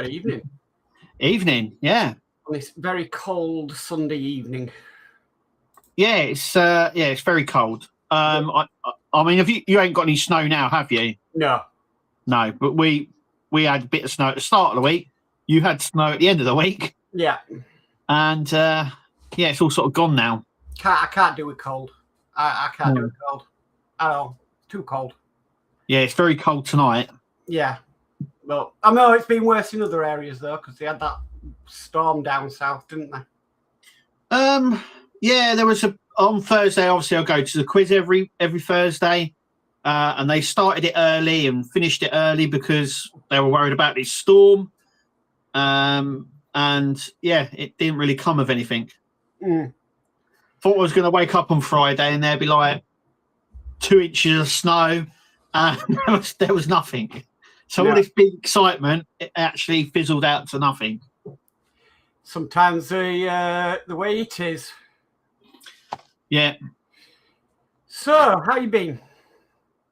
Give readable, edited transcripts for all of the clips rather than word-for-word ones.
Good evening. Evening, yeah. On this very cold Sunday evening. Yeah, it's very cold. I mean, have you ain't got any snow now, have you? No. No, but we had a bit of snow at the start of the week. You had snow at the end of the week. Yeah. And it's all sort of gone now. I can't do it cold. I can't do it cold at all. Too cold. Yeah, it's very cold tonight. Yeah. Well, I know it's been worse in other areas though, because they had that storm down south, didn't they? Yeah, there was on Thursday. Obviously, I go to the quiz every Thursday, and they started it early and finished it early because they were worried about this storm. And yeah, it didn't really come of anything. Thought I was going to wake up on Friday and there'd be like 2 inches of snow, and there was nothing. So all this big excitement, it actually fizzled out to nothing. Sometimes the way it is. Yeah. So, how you been?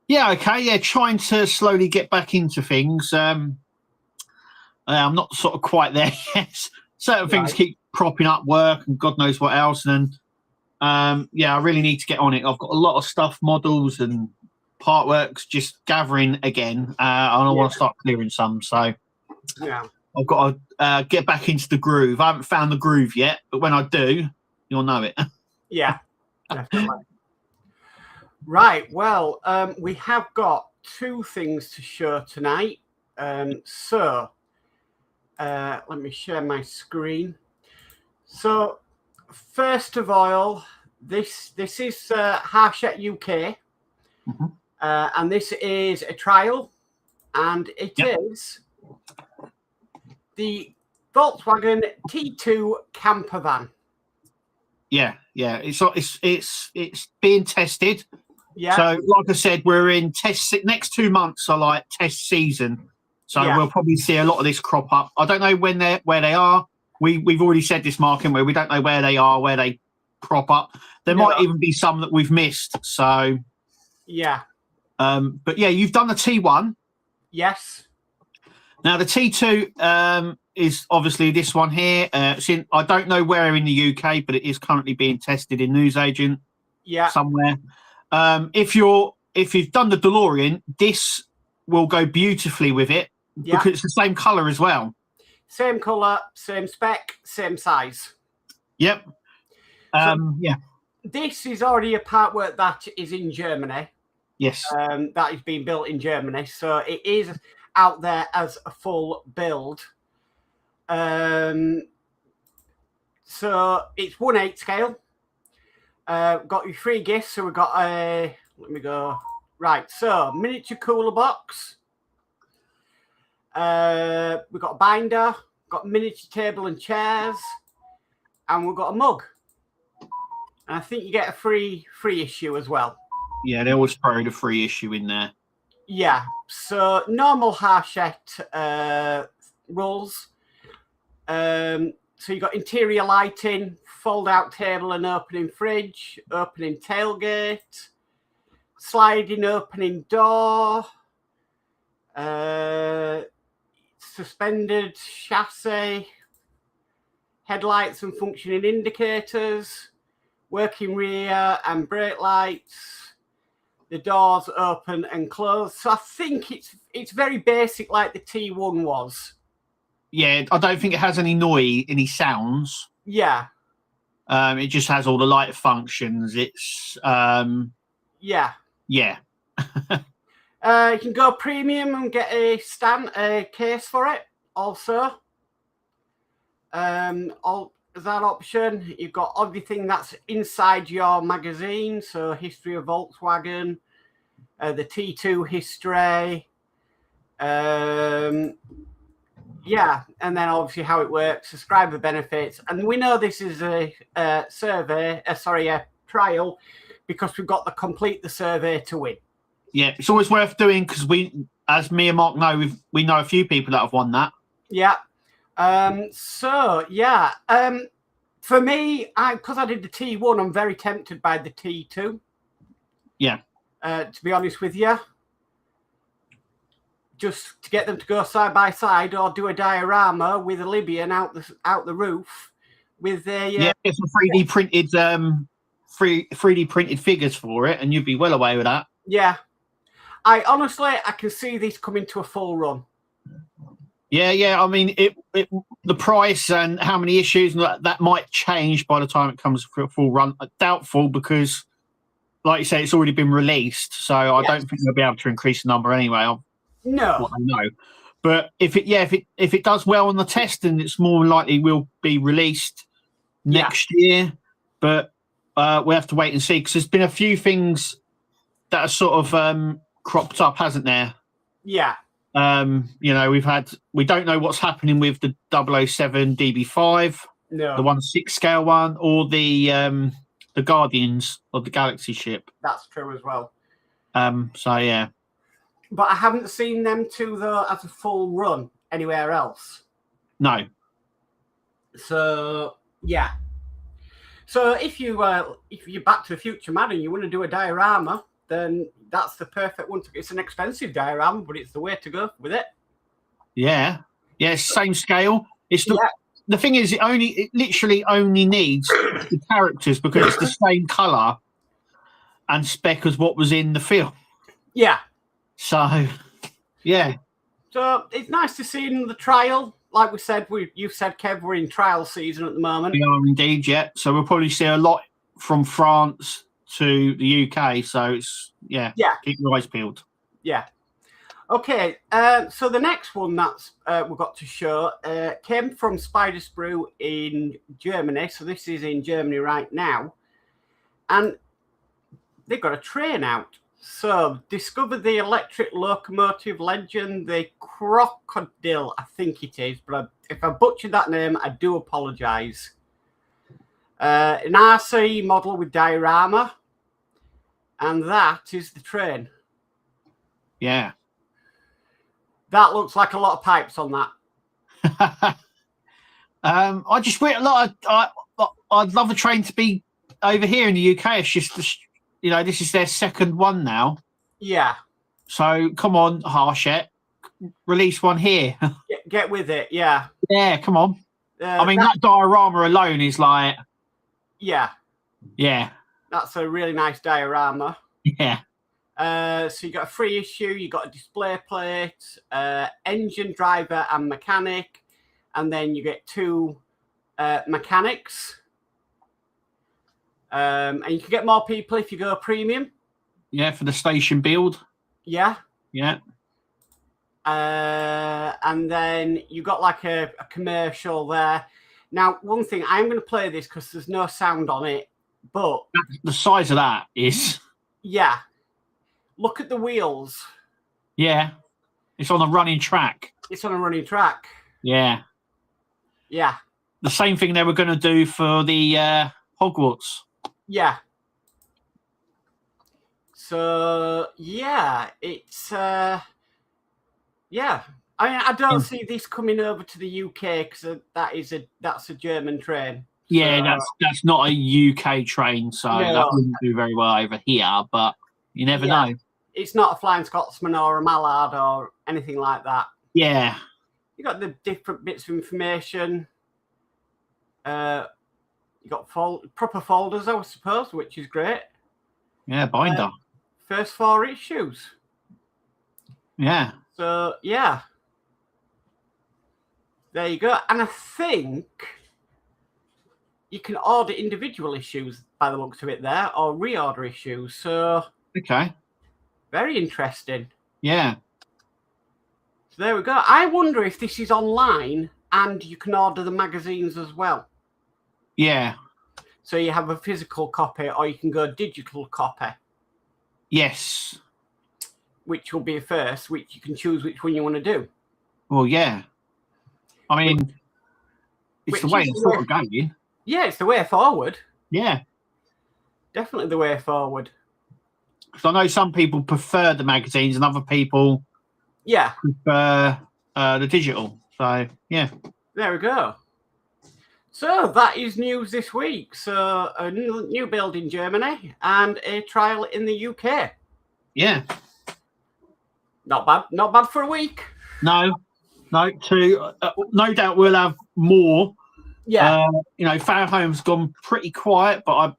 Yeah, okay. Yeah, trying to slowly get back into things. I'm not sort of quite there yet. Certain things keep propping up, work and God knows what else. And I really need to get on it. I've got a lot of stuff, models and Partworks just gathering again. And I want to start clearing some. So yeah, I've got to get back into the groove. I haven't found the groove yet, but when I do, you'll know it. Yeah, definitely. Right. Well, we have got 2 things to show tonight. So let me share my screen. So first of all, this is Hachette UK, and this is a trial, and it is the Volkswagen T2 camper van. Yeah, it's being tested. Yeah. So, like I said, we're in next 2 months are like test season. So we'll probably see a lot of this crop up. I don't know where they are. We've already said this, Mark, and we don't know where they are, where they crop up. There might even be some that we've missed. So yeah. But yeah, you've done the T1. Yes. Now the T2 is obviously this one here. I don't know where in the UK, but it is currently being tested in Newsagent. Yeah. Somewhere. If you've done the DeLorean, this will go beautifully with it because it's the same colour as well. Same colour, same spec, same size. Yep. This is already a Partwork that is in Germany. Yes. That is being built in Germany. So it is out there as a full build. So it's 1/8 scale. Got your 3 gifts. So we've got let me go. Right. So miniature cooler box. We've got a binder, got miniature table and chairs, and we've got a mug. And I think you get a free issue as well. Yeah, they always throw the free issue in there. Yeah. So normal Hachette rules. So you got interior lighting, fold-out table and opening fridge, opening tailgate, sliding opening door, suspended chassis, headlights and functioning indicators, working rear and brake lights, the doors open and close. So I think it's very basic like the T1 was. Yeah, I don't think it has any sounds. Yeah. It just has all the light functions. It's yeah. Yeah. You can go premium and get a case for it also. As that option, you've got everything that's inside your magazine. So history of Volkswagen, the T2 history. Yeah, and then obviously how it works, subscriber benefits. And we know this is a trial, because we've got to complete the survey to win. Yeah, it's always worth doing because as me and Mark know, we know a few people that have won that. Yeah. For me, because I did the T1, I'm very tempted by the T2. Yeah. To be honest with you. just to get them to go side by side, or do a diorama with a Libyan out the roof with their get some 3D printed 3D printed figures for it, and you'd be well away with that. Yeah, I can see this coming to a full run. Yeah. I mean, the price and how many issues that might change by the time it comes for a full run. Doubtful, because, like you say, it's already been released, so I don't think they'll be able to increase the number anyway. No, what I know. But if it does well on the test, then it's more likely will be released next year. But we have to wait and see, because there's been a few things that are sort of cropped up, hasn't there? Yeah. We don't know what's happening with the 007 DB5, the 1/6 scale one, or the Guardians of the Galaxy ship. That's true as well. So yeah. But I haven't seen them two though as a full run anywhere else. No. So yeah. So if you're Back to the Future man and you want to do a diorama, then that's the perfect one. It's an expensive diorama, but it's the way to go with it. Yeah. Yeah, same scale. The thing is, it literally only needs the characters, because it's the same colour and spec as what was in the film. Yeah. So, yeah. So it's nice to see in the trial. Like we said, you said, Kev, we're in trial season at the moment. We are indeed, yeah. So we'll probably see a lot from France to the UK. So it's, keep your eyes peeled. Yeah. Okay, so the next one that's we've got to show came from Spider Sprue in Germany. So this is in Germany right now. And they've got a train out. So, discovered the electric locomotive legend, the Crocodile, I think it is. But if I butchered that name, I do apologise. An RC model with diorama. And that is the train. Yeah. That looks like a lot of pipes on that. I just wait a lot. I'd love a train to be over here in the UK. It's just, this is their second one now. Yeah. So come on, Harshette, release one here. Get with it. Yeah. Yeah, come on. That diorama alone is like. Yeah. Yeah. That's a really nice diorama. Yeah. So you got a free issue, you got a display plate, engine, driver, and mechanic, and then you get 2 mechanics. And you can get more people if you go premium. Yeah, for the station build. Yeah. Yeah. And then you got like a commercial there. Now, one thing, I'm going to play this because there's no sound on it, but the size of that is. Yeah. Look at the wheels. Yeah. It's on a running track. It's on a running track. Yeah. Yeah. The same thing they were going to do for the Hogwarts. Yeah. So, yeah, it's, yeah. I don't see this coming over to the UK because that's a German train. Yeah, so, that's not a UK train, so that wouldn't do very well over here, but you never know. It's not a Flying Scotsman or a Mallard or anything like that. Yeah. You got the different bits of information. You got proper folders, I suppose, which is great. Yeah, binder. First 4 issues. Yeah. So, yeah. There you go. And I think you can order individual issues by the looks of it there, or reorder issues. So, okay. Very interesting. Yeah. So there we go. I wonder if this is online and you can order the magazines as well. Yeah. So you have a physical copy or you can go digital copy. Yes. Which will be a first, which you can choose which one you want to do. Well, yeah. I mean, it's the way it's sort of going. Yeah, it's the way forward. Yeah. Definitely the way forward. So I know some people prefer the magazines and other people prefer the digital. So, yeah. There we go. So that is news this week. So a new build in Germany and a trial in the UK. Yeah. Not bad. Not bad for a week. No. No doubt we'll have more. Yeah. Farhome's gone pretty quiet, but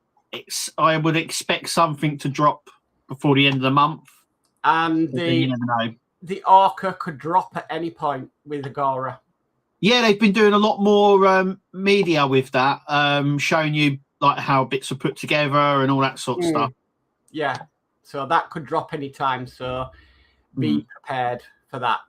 I would expect something to drop before the end of the month. And you never know. The Orca could drop at any point with Agora. Yeah, they've been doing a lot more media with that, showing you like how bits are put together and all that sort of stuff. Yeah, so that could drop any time. So be prepared for that.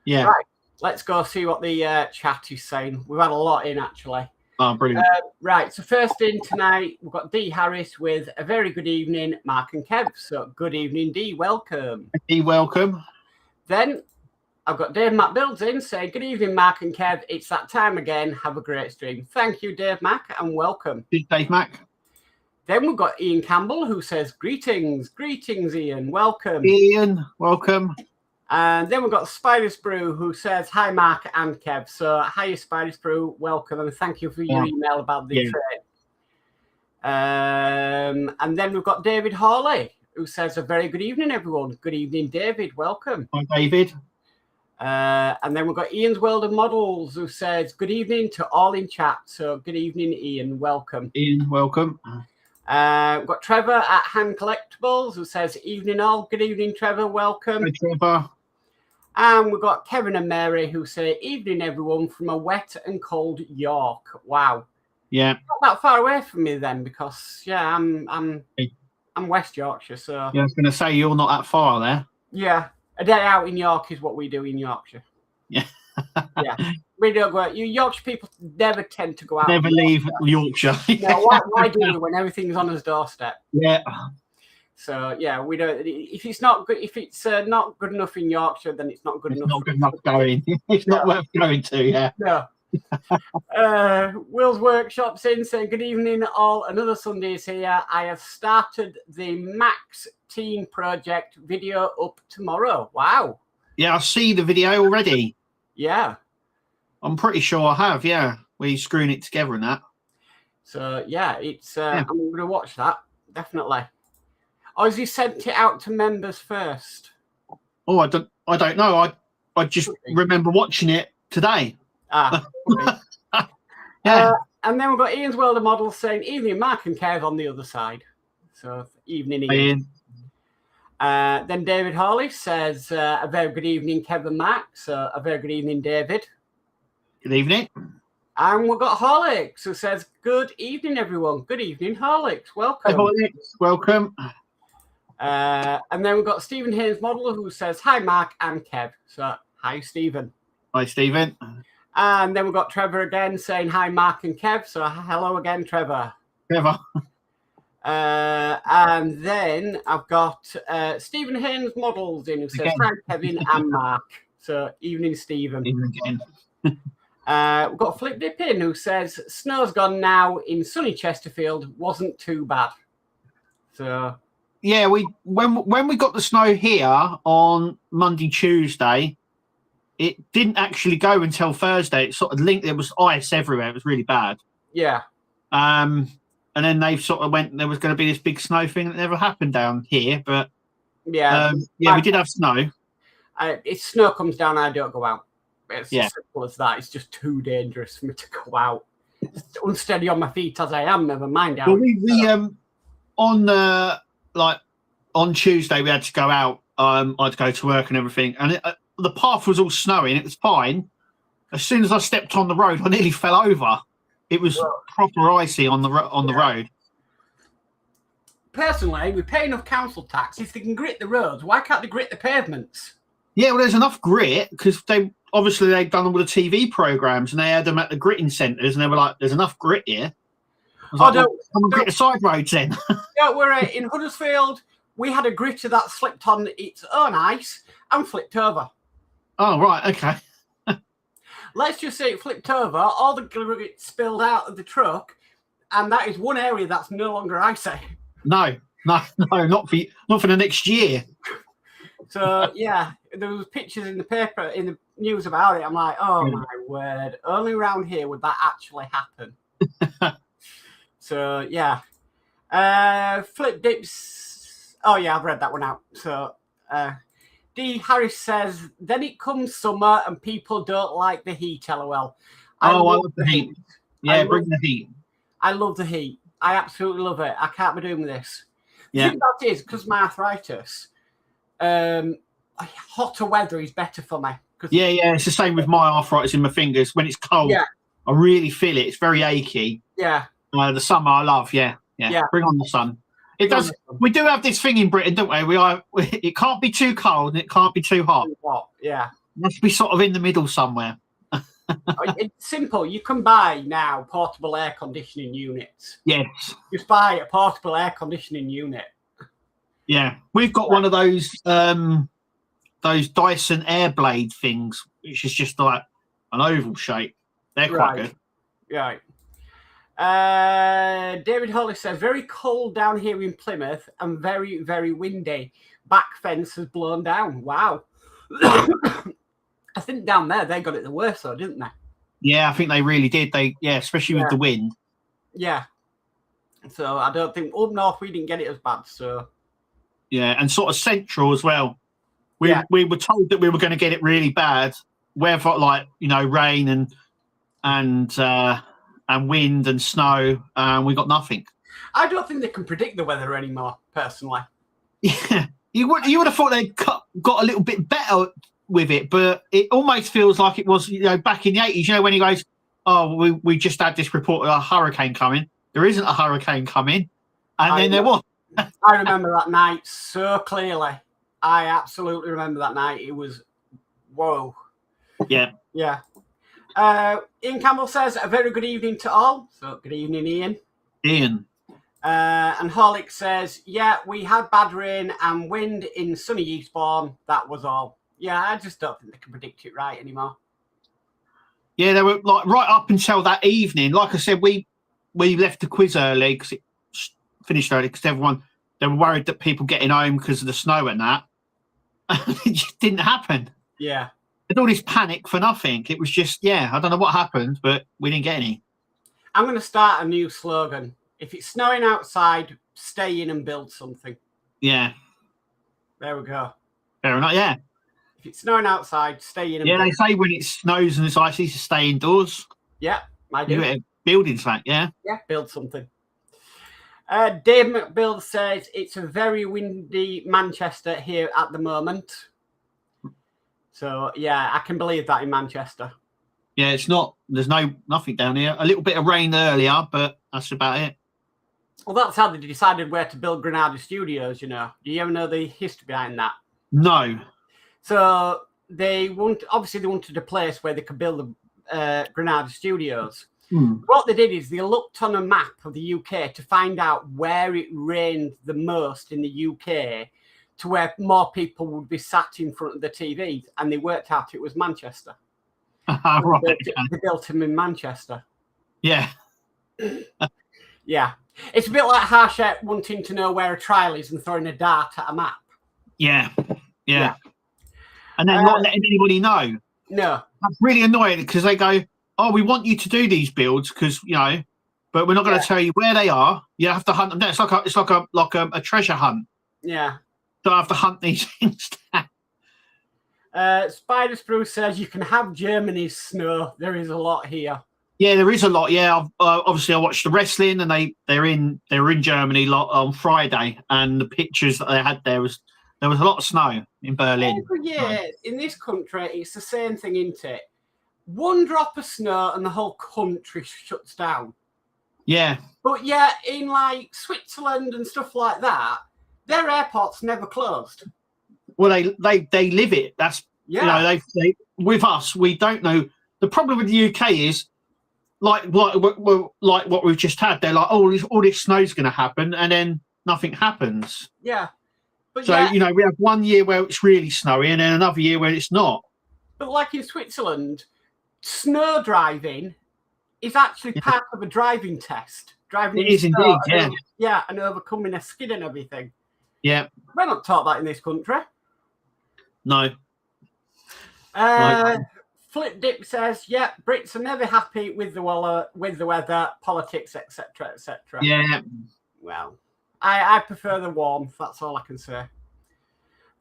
Yeah. Right, let's go see what the chat is saying. We've had a lot in actually. Oh, brilliant. Right, so first in tonight, we've got D. Harris with a very good evening, Mark and Kev. So good evening, D. Welcome. D, welcome. Then I've got Dave Mac Builds in saying, good evening, Mark and Kev. It's that time again. Have a great stream. Thank you, Dave Mac, and welcome. Dave Mac. Then we've got Ian Campbell who says, greetings. Greetings, Ian. Welcome. Ian, welcome. And then we've got Spider Sprue who says, hi, Mark and Kev. So, hi, Spider Sprue. Welcome. And thank you for your email about the trade. And then we've got David Hawley who says, a very good evening, everyone. Good evening, David. Welcome. Hi, David. And then we've got Ian's World of Models who says, good evening to all in chat. So, good evening, Ian. Welcome. Ian, welcome. We've got Trevor at Hand Collectibles who says, evening all. Good evening, Trevor. Welcome. Hi, Trevor. And we've got Kevin and Mary who say, evening, everyone, from a wet and cold York. Wow. Yeah. Not that far away from me then, because, yeah, I'm West Yorkshire, so. Yeah, I was going to say, you're not that far there. Yeah. A day out in York is what we do in Yorkshire. Yeah. Yeah. We don't go out. You Yorkshire people never tend to go out. Never leave Yorkshire. No, why do we when everything's on his doorstep? Yeah. So yeah, we don't. If it's not good, if it's not good enough in Yorkshire, then it's not good enough. Not good enough going. It's not worth going to. Yeah. No. Will's Workshop's in saying, good evening all. Another Sunday is here. I have started the Max Team Project video up tomorrow. Wow. Yeah, I see the video already. Yeah. I'm pretty sure I have. Yeah. We're screwing it together and that. So yeah, it's. I'm going to watch that definitely. Or has he sent it out to members first? Oh, I don't know. I just remember watching it today. Yeah. And then we've got Ian's World of Models saying, evening, Mark and Kev on the other side. So, evening, Ian. Then David Hawley says, a very good evening, Kev and Mark. So, a very good evening, David. Good evening. And we've got Horlicks who says, good evening, everyone. Good evening, Horlicks. Welcome. Hi, Horlicks. Welcome. And then we've got Stephen Haynes Model who says, hi, Mark and Kev. So, hi, Stephen. Hi, Stephen. And then we've got Trevor again saying, hi, Mark and Kev. So, hello again, Trevor. Trevor. And then I've got Stephen Haynes Models in who says, hi, Kevin and Mark. So, evening, Stephen. Evening again. We've got Flip Dip in who says, snow's gone now in sunny Chesterfield. Wasn't too bad. So... Yeah, when we got the snow here on Monday, Tuesday, it didn't actually go until Thursday. It sort of linked. There was ice everywhere. It was really bad. Yeah. And then they sort of went. There was going to be this big snow thing that never happened down here, but yeah, we did have snow. If snow comes down, I don't go out. It's as simple as that. It's just too dangerous for me to go out. It's unsteady on my feet as I am. Never mind out. Well, on Tuesday we had to go out. I had to go to work and everything, and the path was all snowy and it was fine. As soon as I stepped on the road, I nearly fell over. It was proper icy on the road. Personally, we pay enough council tax. If they can grit the roads, why can't they grit the pavements? Yeah, well, there's enough grit because they'd done all the TV programs and they had them at the gritting centres, and they were like, "There's enough grit here." Come and grit the side roads then. Don't worry. In Huddersfield, we had a gritter that slipped on its own ice and flipped over. Oh, right. Okay. Let's just say it flipped over, all the grit spilled out of the truck, and that is one area that's no longer icy. No, not for the next year. So, yeah, there was pictures in the paper, in the news about it. I'm like, oh, my word. Only around here would that actually happen. So, yeah. Flip Dips. Oh, yeah, I've read that one out. So, D. Harris says, then it comes summer and people don't like the heat, lol. I love the heat. Yeah, bring the heat. I love the heat. I absolutely love it. I can't be doing this. The Yeah. thing about it is, because my arthritis, hotter weather is better for me. Yeah, it's the same with my arthritis in my fingers. When it's cold, I really feel it. It's very achy. Yeah. The summer I love. Yeah. Bring on the sun. It does. We do have this thing in Britain, don't we? It can't be too cold and it can't be too hot. Yeah. It must be sort of in the middle somewhere. It's simple. You can buy now portable air conditioning units. Yes. Just buy a portable air conditioning unit. Yeah. We've got one of those Dyson Airblade things, which is just like an oval shape. They're quite good. Right. David Hawley says, very cold down here in Plymouth and very, very windy. Back fence has blown down. Wow. I think down there they got it the worst, though, didn't they? Yeah, I think they really did. Especially with the wind. Yeah. So I don't think up north we didn't get it as bad. So yeah, and sort of central as well. We were told that we were going to get it really bad, weather like rain and wind and snow, and we got nothing. I don't think they can predict the weather anymore, personally. Yeah, you would have thought they'd got a little bit better with it, but it almost feels like it was back in the 80s. When he goes, "Oh, we just had this report of a hurricane coming." There isn't a hurricane coming, and then there was. I remember that night so clearly. I absolutely remember that night. It was whoa. Yeah. Yeah. Ian Campbell says, a very good evening to all. So good evening, Ian. And Horlick says, yeah, we had bad rain and wind in sunny Eastbourne. That was all. Yeah, I just don't think they can predict it right anymore. Yeah, they were like right up until that evening. Like I said, we left the quiz early because it finished early because they were worried that people getting home because of the snow and that. It just didn't happen. Yeah. There's all this panic for nothing. It was just, I don't know what happened, but we didn't get any. I'm going to start a new slogan. If it's snowing outside, stay in and build something. Yeah. There we go. Fair enough, yeah. If it's snowing outside, stay in and build. Yeah, they say when it snows and it's icy to stay indoors. Yeah, I do. You get a building site, yeah? Yeah, build something. Dave McBill says it's a very windy Manchester here at the moment. So, yeah, I can believe that in Manchester. Yeah, it's not. There's nothing down here. A little bit of rain earlier, but that's about it. Well, that's how they decided where to build Granada Studios, Do you ever know the history behind that? No. So, they wanted a place where they could build the Granada Studios. What they did is they looked on a map of the UK to find out where it rained the most in the UK to where more people would be sat in front of the TVs, and they worked out it was Manchester. Right. They built them in Manchester. Yeah. Yeah. It's a bit like Harshett wanting to know where a trial is and throwing a dart at a map. Yeah. And then not letting anybody know. No. That's really annoying because they go, oh, we want you to do these builds because, but we're not going to tell you where they are. You have to hunt them down. It's like a treasure hunt. Yeah. So I have to hunt these things down. Spider Spruce says you can have Germany's snow. There is a lot here. Yeah, there is a lot. Yeah, obviously I watched the wrestling, and they were in Germany on Friday, and the pictures that they had there was a lot of snow in Berlin. Yeah, in this country it's the same thing, isn't it? One drop of snow and the whole country shuts down. Yeah. But yeah, in like Switzerland and stuff like that, their airports never closed. Well, they live it. That's they with us. We don't know. The problem with the UK is like what we've just had. They're like, oh, all this snow's going to happen, and then nothing happens. Yeah. But so we have 1 year where it's really snowy, and then another year where it's not. But like in Switzerland, snow driving is actually part of a driving test. Driving it is indeed, yeah. Yeah, and overcoming a skid and everything. Yeah. We're not taught that in this country. No. Flip Dip says, yeah, Brits are never happy with the weather, politics, etc., etc. Yeah. Well, I prefer the warmth. That's all I can say.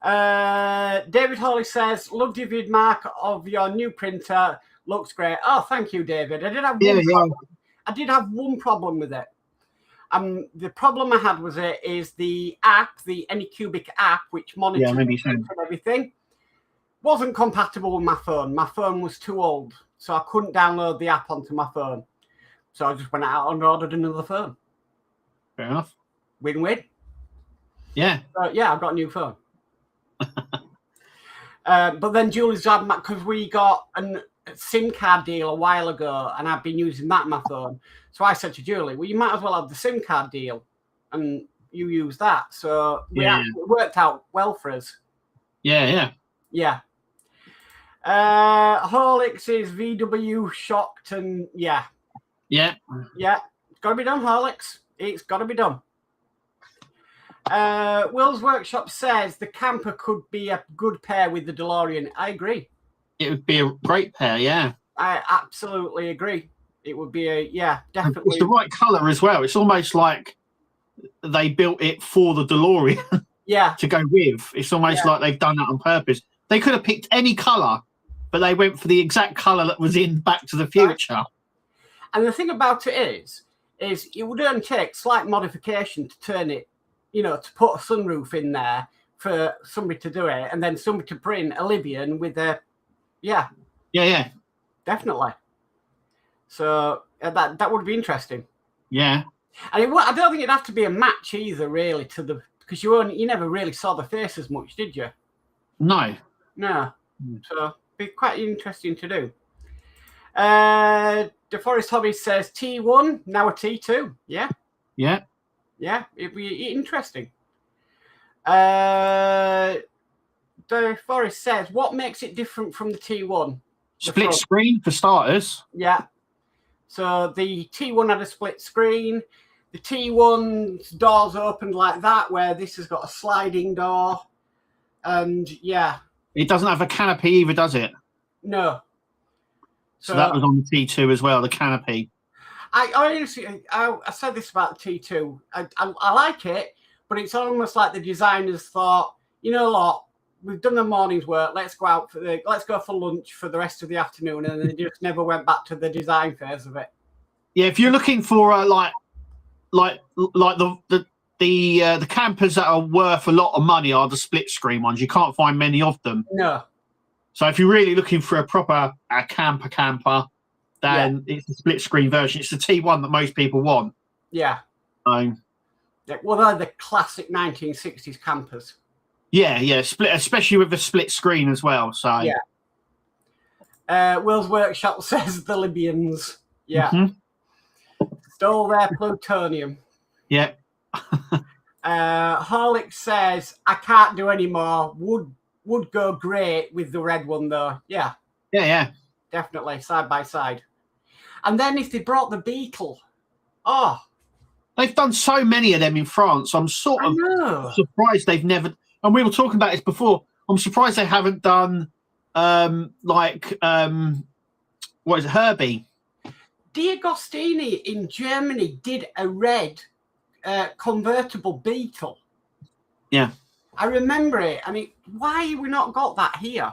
David Hawley says, loved your vid, Mark, of your new printer. Looks great. Oh, thank you, David. I did have one problem with it. The problem I had with it is the app, the Anycubic app, which monitors and everything, wasn't compatible with my phone. My phone was too old, so I couldn't download the app onto my phone. So I just went out and ordered another phone. Fair enough. Win-win. Yeah. So, yeah, I've got a new phone. But then Julie's had, because we got a SIM card deal a while ago, and I've been using that on my phone. So I said to Julie, well, you might as well have the SIM card deal, and you use that. So it worked out well for us. Yeah. Horlicks is VW shocked, and yeah. It's got to be done, Horlicks. It's got to be done. Will's Workshop says the camper could be a good pair with the DeLorean. I agree. It would be a great pair, yeah. I absolutely agree. It would be definitely. It's the right colour as well. It's almost like they built it for the DeLorean to go with. It's almost like they've done that on purpose. They could have picked any colour, but they went for the exact colour that was in Back to the Future. Right. And the thing about it is it would only take slight modification to turn it, to put a sunroof in there for somebody to do it, and then somebody to print a Libyan with a, definitely. So that would be interesting. Yeah, and I don't think it'd have to be a match either, really, because you never really saw the face as much, did you? No. So it'd be quite interesting to do. DeForest Hobby says T1, now a T2. Yeah, it'd be interesting. DeForest says, what makes it different from the T1? Split screen, for starters. Yeah. So the T1 had a split screen. The T1's doors opened like that, where this has got a sliding door. And, it doesn't have a canopy either, does it? No. So that was on the T2 as well, the canopy. I honestly, I said this about the T2. I like it, but it's almost like the designers thought, you know what, we've done the morning's work. Let's go for lunch for the rest of the afternoon, and they just never went back to the design phase of it. Yeah, if you're looking for like the campers that are worth a lot of money are the split screen ones. You can't find many of them. No. So if you're really looking for a proper camper, then it's the split screen version. It's the T1 that most people want. Yeah. Well, they're the classic 1960s campers. Yeah, split, especially with the split screen as well. So Will's Workshop says the Libyans. Yeah. Mm-hmm. Stole their plutonium. Yeah. Horlick says, I can't do any more. Would go great with the red one, though. Yeah. Definitely, side by side. And then if they brought the Beetle, they've done so many of them in France. I'm sort of surprised they've never. And we were talking about this before. I'm surprised they haven't done what is it, Herbie? D'Agostini in Germany did a red convertible Beetle. Yeah. I remember it. I mean, why have we not got that here?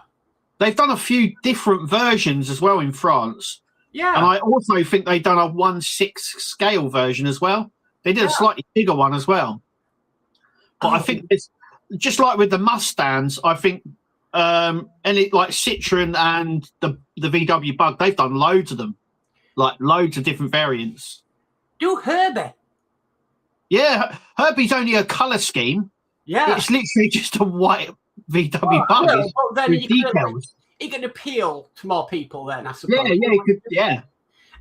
They've done a few different versions as well in France. Yeah. And I also think they've done a 1/6 scale version as well. They did a slightly bigger one as well. But I think it's just like with the Mustangs, I think like Citroen and the VW Bug, they've done loads of them. Like loads of different variants. Do Herbie. Yeah, Herbie's only a colour scheme. Yeah. It's literally just a white VW Bug. Yeah, but then it can appeal to more people then, I suppose. Yeah.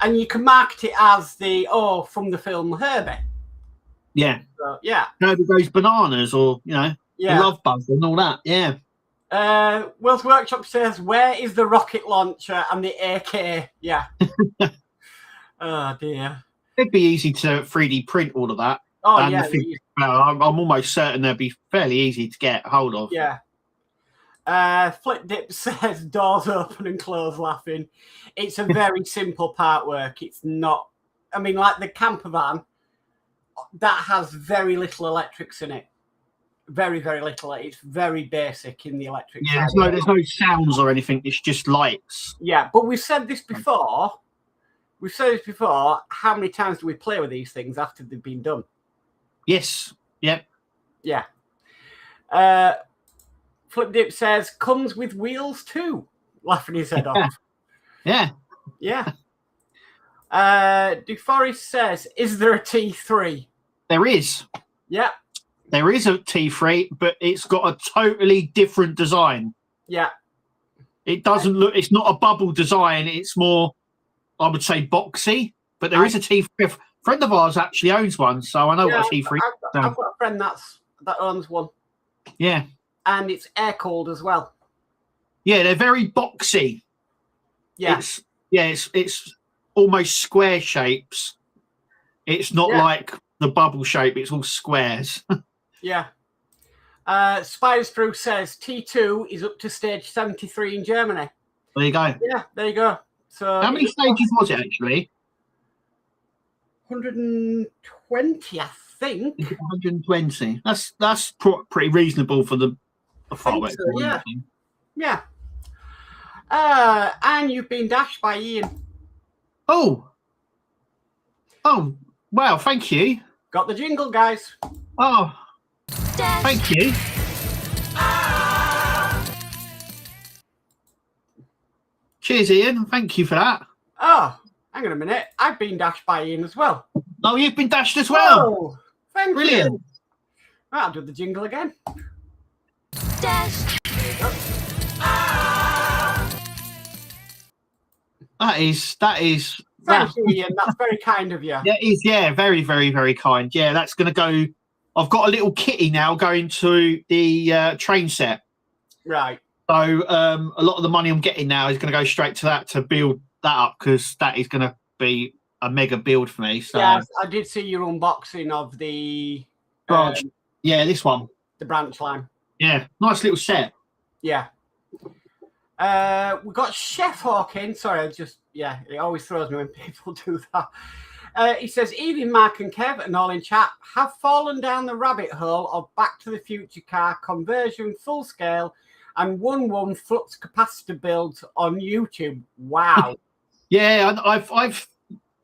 And you can market it as from the film Herbie. Yeah. So, Herbie Goes Bananas, or, the Love Bug and all that. Yeah. Will's Workshop says, where is the rocket launcher and the AK? Yeah. Oh, dear. It'd be easy to 3D print all of that. Oh, and I'm almost certain they'd be fairly easy to get hold of. Yeah. Flip Dip says, doors open and close laughing. It's a very simple Partwork. It's not, like the camper van, that has very little electrics in it. Very, very little. It's very basic in the electric Yeah, side. there's no sounds or anything. It's just lights. Yeah, but we've said this before. How many times do we play with these things after they've been done? Yes. Yep. Yeah. Flip Dip says, comes with wheels too. Laughing his head off. Yeah. Yeah. DeForest says, is there a T3? There is. Yeah. There is a T3, but it's got a totally different design. Yeah. It doesn't look, it's not a bubble design. It's more, I would say, boxy. But there is a T3. A friend of ours actually owns one, so I know what a T3 is. I've got a friend that owns one. Yeah. And it's air cooled as well. Yeah, they're very boxy. Yeah. It's almost square shapes. It's not like the bubble shape. It's all squares. Yeah. Spiders Through says T2 is up to stage 73 in Germany. There you go. Yeah, there you go. So how many stages was it actually? 120, I think. 120. That's pretty reasonable for the Partwork. So, yeah. Yeah. And you've been dashed by Ian. Oh, wow, thank you. Got the jingle, guys. Oh, thank you. Cheers, Ian. Thank you for that. Oh, hang on a minute. I've been dashed by Ian as well. Oh, you've been dashed as well. Oh, thank Brilliant. you. I'll do the jingle again. Dash. There you go. That is. Thank you, Ian. That's very kind of you. Yeah, it is. Yeah, very, very, very kind. Yeah, that's going to go. I've got a little kitty now going to the train set. Right. So a lot of the money I'm getting now is going to go straight to that to build that up, because that is going to be a mega build for me. So yes, I did see your unboxing of the branch. Yeah, this one. The branch line. Yeah, nice little set. Yeah. We got Chef Hawking. Sorry, it always throws me when people do that. He says, even Mark and Kev and all in chat have fallen down the rabbit hole of Back to the Future car conversion full scale and 1-1 flux capacitor builds on YouTube. Wow. Yeah,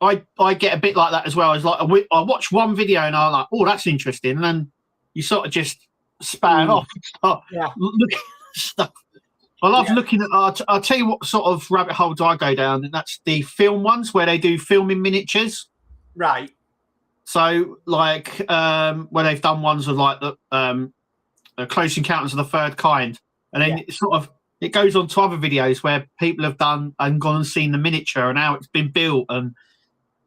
I get a bit like that as well. It's like I watch one video and I'm like, oh, that's interesting, and then you sort of just span off. Look at stuff. I love looking at. I'll tell you what sort of rabbit hole do I go down, and that's the film ones where they do filming miniatures. Right. So, like, where they've done ones of like the Close Encounters of the Third Kind, and then it goes on to other videos where people have done and gone and seen the miniature and how it's been built and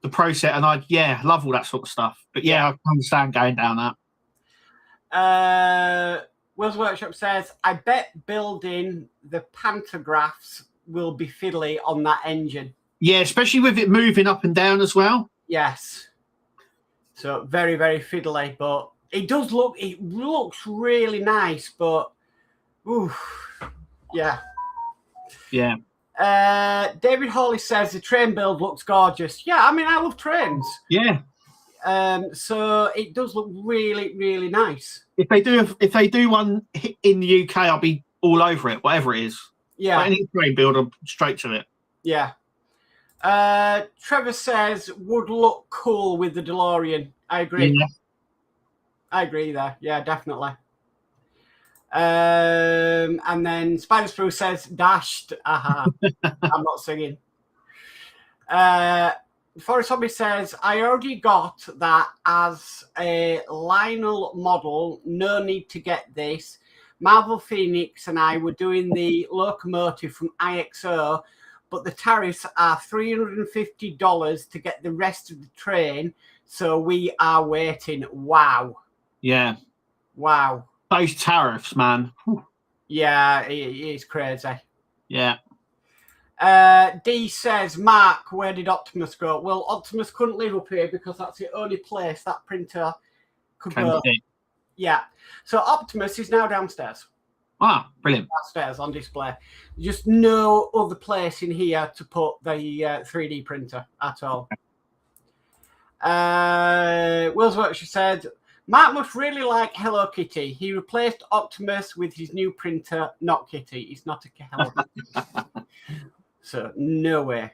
the process. And I love all that sort of stuff. But I can understand going down that. Will's Workshop says, I bet building the pantographs will be fiddly on that engine. Yeah, especially with it moving up and down as well. Yes. So very, very fiddly, but it looks really nice, but yeah. David Hawley says the train build looks gorgeous. Yeah, I mean, I love trains. Yeah. So it does look really, really nice. If they do one in the UK, I'll be all over it, whatever it is. Yeah. But any train build, I'm straight to it. Yeah. Trevor says would look cool with the DeLorean. I agree. Yeah. I agree there. Yeah, definitely. And then Spider's Through says dashed. Aha. I'm not singing. Forest Hobby says, I already got that as a Lionel model. No need to get this. Marvel Phoenix and I were doing the locomotive from IXO, but the tariffs are $350 to get the rest of the train. So we are waiting. Wow. Yeah. Wow. Those tariffs, man. Whew. Yeah, it's crazy. Yeah. D says, Mark, where did Optimus go? Well, Optimus couldn't live up here because that's the only place that printer could go. Yeah. So Optimus is now downstairs. Ah, brilliant. Downstairs on display. Just no other place in here to put the 3D printer at all. Will's Workshop said, Mark must really like Hello Kitty. He replaced Optimus with his new printer, not Kitty. It's not a Hello Kitty. So, no way.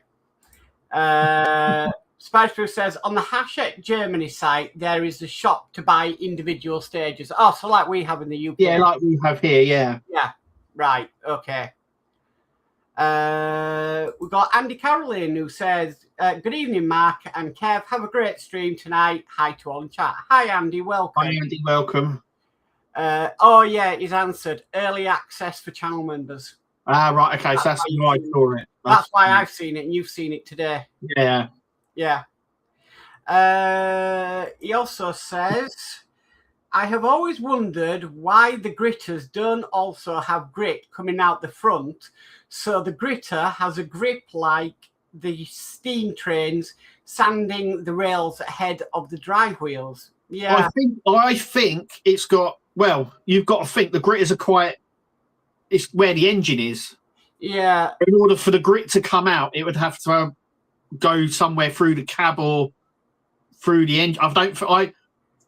Spider says, on the Hachette Germany site, there is a shop to buy individual stages. Oh, so like we have in the UK. Yeah, like we have here, yeah. Yeah, right, okay. We've got Andy Caroline who says, good evening, Mark and Kev. Have a great stream tonight. Hi to all in chat. Hi, Andy. Welcome. Hi, Andy. Welcome. Oh, yeah, he's answered. Early access for channel members. Ah, right. Okay, so that's why I saw it. That's why I've seen it and you've seen it today. Yeah. Yeah. He also says, I have always wondered why the gritters don't also have grit coming out the front. So the gritter has a grip like the steam trains sanding the rails ahead of the drive wheels. Yeah. I think it's got, well, you've got to think the gritters are quite, it's where the engine is. Yeah. In order for the grit to come out, it would have to go somewhere through the cab or through the engine.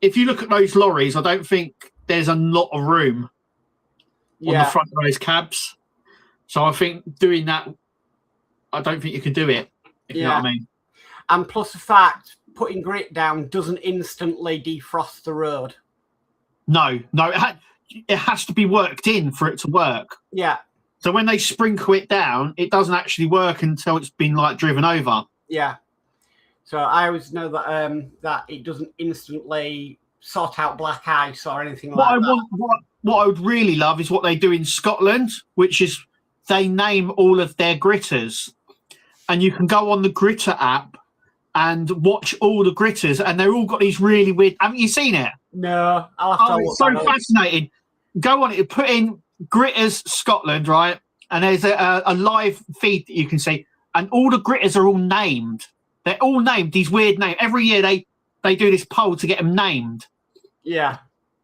If you look at those lorries, I don't think there's a lot of room on the front of those cabs. So I think doing that, I don't think you can do it, if you know what I mean. And plus the fact, putting grit down doesn't instantly defrost the road. No, it has to be worked in for it to work. Yeah. So when they sprinkle it down, it doesn't actually work until it's been like driven over. Yeah. So I always know that that it doesn't instantly sort out black ice or anything like that. What I would really love is what they do in Scotland, which is they name all of their gritters, and you can go on the gritter app and watch all the gritters, and they're all got these really weird. Haven't you seen it? No, I'll have to. It's so fascinating. Go on it. Put in Gritters Scotland, right? And there's a live feed that you can see, and all the gritters are all named. They're all named these weird names. Every year they do this poll to get them named. Yeah.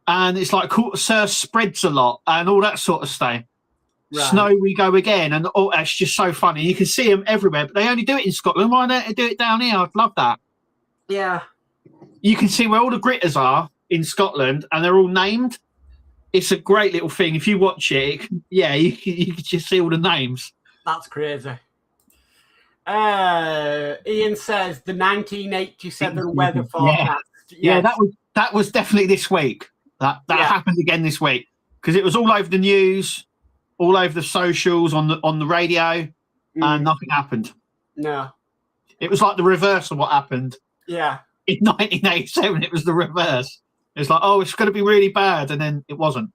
And it's like Sir Spreads a lot and all that sort of stuff. Right. Snow we go again, and it's just so funny. You can see them everywhere, but they only do it in Scotland. Why don't they do it down here? I'd love that. Yeah. You can see where all the gritters are in Scotland, and they're all named. It's a great little thing. If you watch it, you can just see all the names. That's crazy. Ian says the 1987 weather forecast. Yeah, that was definitely this week. That happened again this week because it was all over the news, all over the socials, on the radio, and nothing happened. No, it was like the reverse of what happened. Yeah, in 1987, it was the reverse. It's like, oh, it's going to be really bad, and then it wasn't.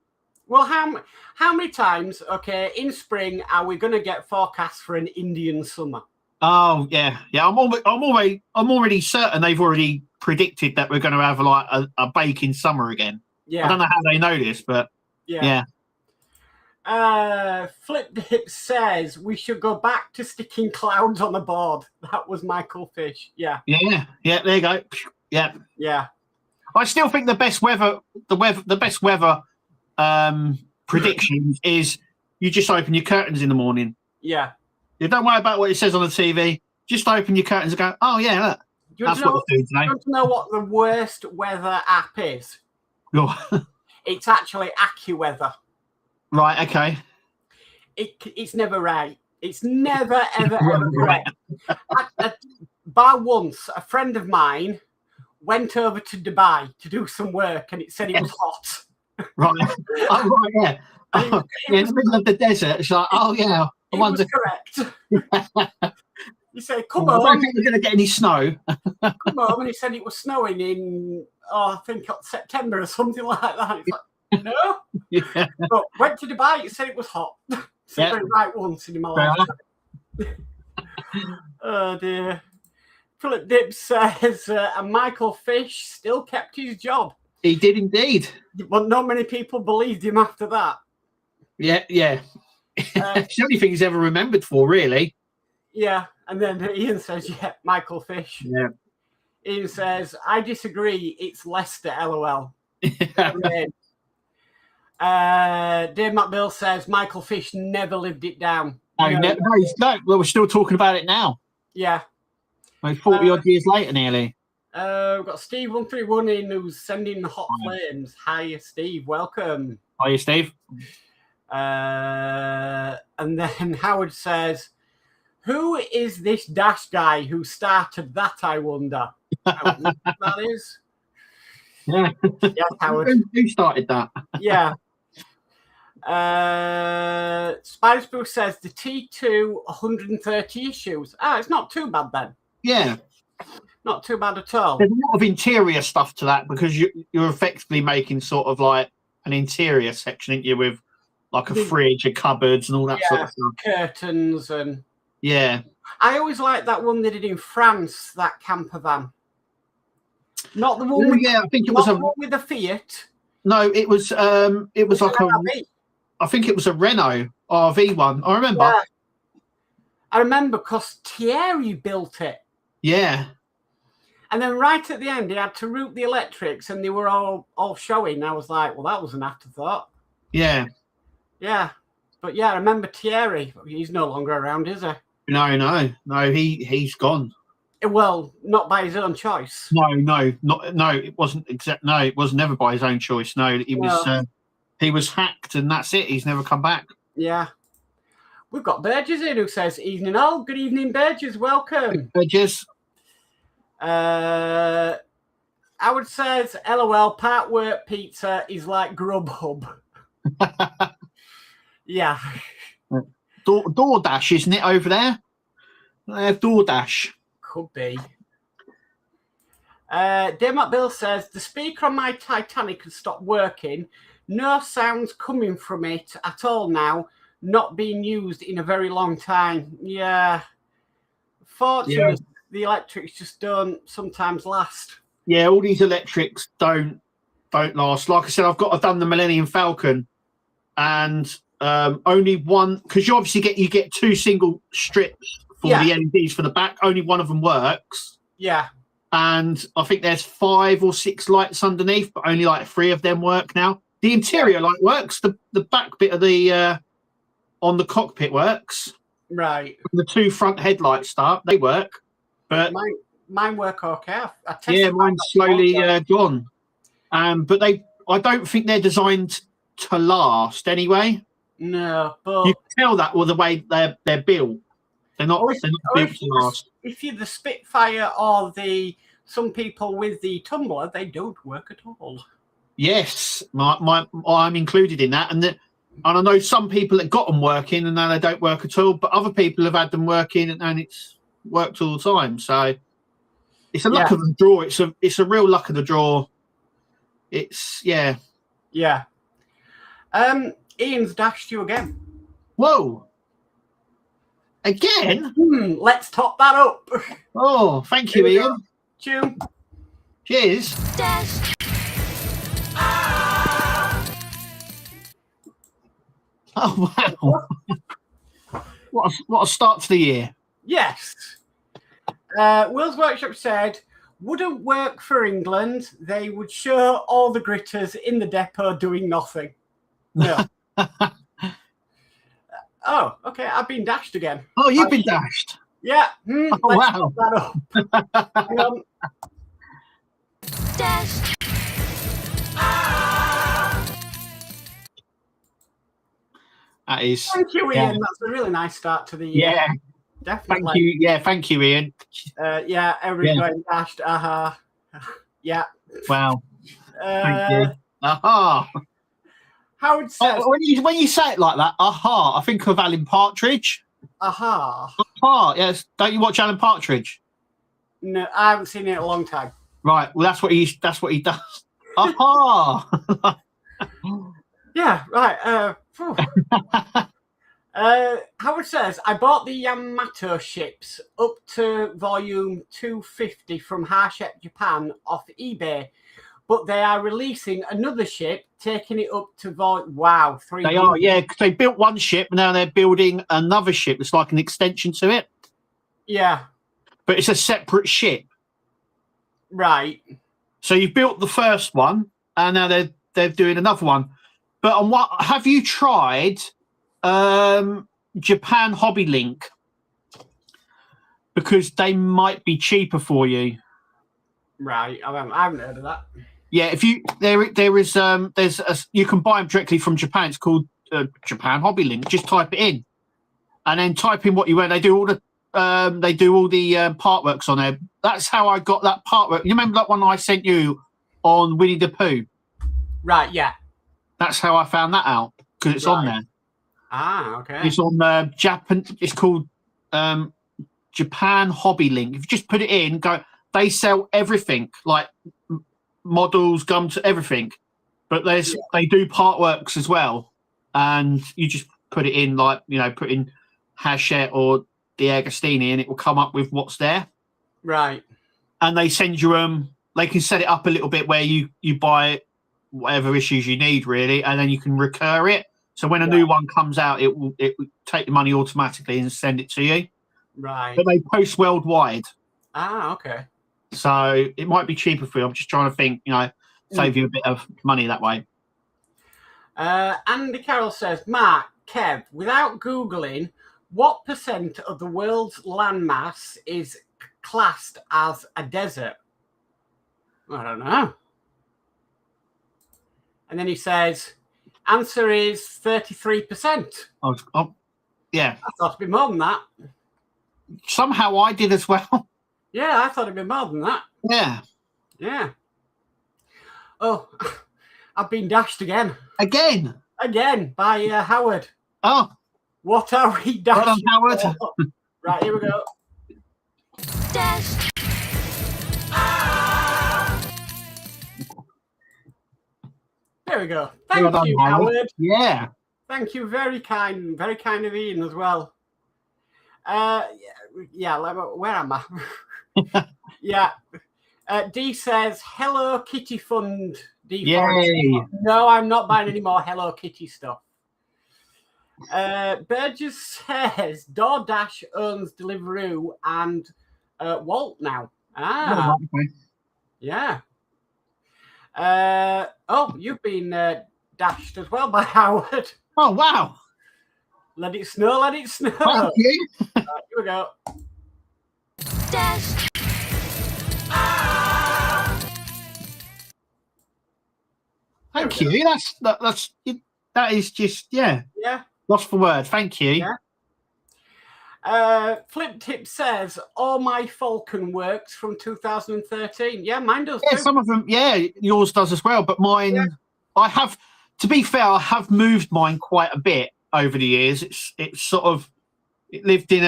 Well, how many times, okay, in spring are we going to get forecasts for an Indian summer? Oh yeah. I'm already certain they've already predicted that we're going to have like a baking summer again. Yeah. I don't know how they know this, but yeah. Flip Dip says we should go back to sticking clouds on the board. That was Michael Fish. Yeah. Yeah. There you go. Yeah. Yeah. I still think the best weather predictions is you just open your curtains in the morning. Yeah. You don't worry about what it says on the TV. Just open your curtains and go, oh, yeah, look. That's what we're doing today. Do you want to know what the worst weather app is? Go. It's actually AccuWeather. Right, okay. It's never right. It's never, ever correct. By once, a friend of mine went over to Dubai to do some work, and it said it was hot. Right. Oh, right, yeah. In the middle of the desert, it's like, oh, yeah. It was correct. He said, come on. I don't on. think we're going to get any snow. Come on. And he said it was snowing in, I think September or something like that. He's like, no. Yeah. But went to Dubai, he said it was hot. So right once in my life. Oh, dear. Philip Dibbs says, and Michael Fish still kept his job. He did indeed. But not many people believed him after that. Yeah. It's the only thing he's ever remembered for, really. Yeah, and then Ian says, Michael Fish. Yeah. Ian says, I disagree. It's Leicester, LOL. Dave McBill says, Michael Fish never lived it down. No, we're still talking about it now. Yeah. Like 40 odd years later, nearly. We've got Steve131 in who's sending the hot flames. Hi, Steve. Welcome. Hiya, Steve. And then Howard says, who is this Dash guy who started that, I wonder? I don't know who that is. Yeah. Yeah, Howard. Who started that? Yeah. Spider says the T2 130 issues. It's not too bad then. Yeah. Not too bad at all. There's a lot of interior stuff to that because you're effectively making sort of like an interior section, aren't you, with like a fridge, a cupboards, and all that sort of stuff. Curtains and. Yeah. I always liked that one they did in France, that camper van. Not the one. I think it was the one with the Fiat. No, it was like RV. I think it was a Renault RV one. I remember. Yeah. I remember because Thierry built it. Yeah. And then right at the end, he had to route the electrics, and they were all showing. I was like, well, that was an afterthought. Yeah. Yeah. But yeah, I remember Thierry. He's no longer around, is he? No. He's gone. Well, not by his own choice. No. It wasn't it was never by his own choice. No, he was hacked, and that's it. He's never come back. Yeah. We've got Burgess in who says, evening all. Good evening, Burgess. Welcome. Burgess. Howard says, LOL, Partwork pizza is like Grubhub. Yeah. DoorDash, isn't it, over there? DoorDash. Could be. Dermot Bill says, the speaker on my Titanic has stopped working. No sounds coming from it at all now. Not being used in a very long time. Yeah. Fortunately, the electrics just don't sometimes last. Yeah, all these electrics don't last. Like I said, I've done the Millennium Falcon, and only one, because you obviously get two single strips for the LEDs for the back. Only one of them works. Yeah. And I think there's 5 or 6 lights underneath, but only like 3 of them work now. The interior light works. The back bit of the on the cockpit works. Right. The 2 front headlights they work. But mine work okay. Mine's slowly gone. But I don't think they're designed to last anyway. No, but you can tell that with the way they're built. They're not built to last. If you're the Spitfire or some people with the tumbler, they don't work at all. Yes, I'm included in that, and I know some people that got them working and now they don't work at all, but other people have had them working and it's worked all the time. So it's a luck of the draw. It's a real luck of the draw. It's Yeah. Ian's dashed you again. Whoa. Again? Let's top that up. Oh, thank you, Ian. Chew. Cheers. Dash. Oh, wow. What a start to the year. Yes. Will's Workshop said, wouldn't work for England. They would show all the gritters in the depot doing nothing. No. Oh, okay. I've been dashed again. Oh, you've been dashed. Yeah. Oh, let's wow. top that up. Hang on. Dash. That is. Thank you, Ian. That's a really nice start to the year. Yeah. Definitely. Thank you. Yeah, thank you, Ian. Everybody going dashed. Yeah. Wow. Thank you. Aha. Howard says, when you say it like that, aha, I think of Alan Partridge. aha. Aha, yes. Don't you watch Alan Partridge? No, I haven't seen it in a long time. Right. Well, that's what he does. Aha. Yeah. Right. Howard says, I bought the Yamato ships up to volume 250 from Harshep, Japan off eBay, but they are releasing another ship, taking it up to volume. Wow, 3. They are, yeah. 'Cause they built one ship, and now they're building another ship. It's like an extension to it. Yeah. But it's a separate ship. Right. So you've built the first one, and now they're doing another one. But on what have you tried? Japan Hobby Link, because they might be cheaper for you. Right, I haven't heard of that. Yeah, if you you can buy them directly from Japan. It's called Japan Hobby Link. Just type it in, and then type in what you want. They do all the Partworks on there. That's how I got that Partwork. You remember that one I sent you on Winnie the Pooh? Right, yeah. That's how I found that out because it's on there. Ah, okay. It's on Japan. It's called Japan Hobby Link. If you just put it in, go. They sell everything like models, gums, everything. But they do Partworks as well, and you just put it in put in Hachette or the Agostini, and it will come up with what's there. Right. And they send you they can set it up a little bit where you buy whatever issues you need really, and then you can recur it. So when a new one comes out, it will take the money automatically and send it to you. Right. But they post worldwide. Ah, okay. So it might be cheaper for you. I'm just trying to think, save you a bit of money that way. Andy Carroll says, Mark, Kev, without Googling, what % of the world's landmass is classed as a desert? I don't know. And then he says, answer is 33%. Oh, yeah. I thought it'd be more than that. Somehow I did as well. Yeah, I thought it'd be more than that. Yeah. Yeah. Oh, I've been dashed again. Again by Howard. Oh. What are we dashing? Well done, Howard. Right, here we go. Dash. There we go. Thank you, Howard. Yeah. Thank you. Very kind of Ian as well. Yeah, where am I? Yeah. D says, Hello Kitty Fund. Yay. No, I'm not buying any more Hello Kitty stuff. Burgess says, DoorDash owns Deliveroo and Walt now. Ah. Oh, okay. Yeah. You've been dashed as well by Howard. Oh, wow. Let it snow, let it snow. Thank you. Right, here we go. Dash. Thank you. That is just Yeah. Lost for word. Thank you. Yeah. Flip Tip says, all my Falcon works from 2013. Yeah, mine does too. Some of them, yours does as well. But mine, I have, to be fair, I have moved mine quite a bit over the years. It's sort of, it lived in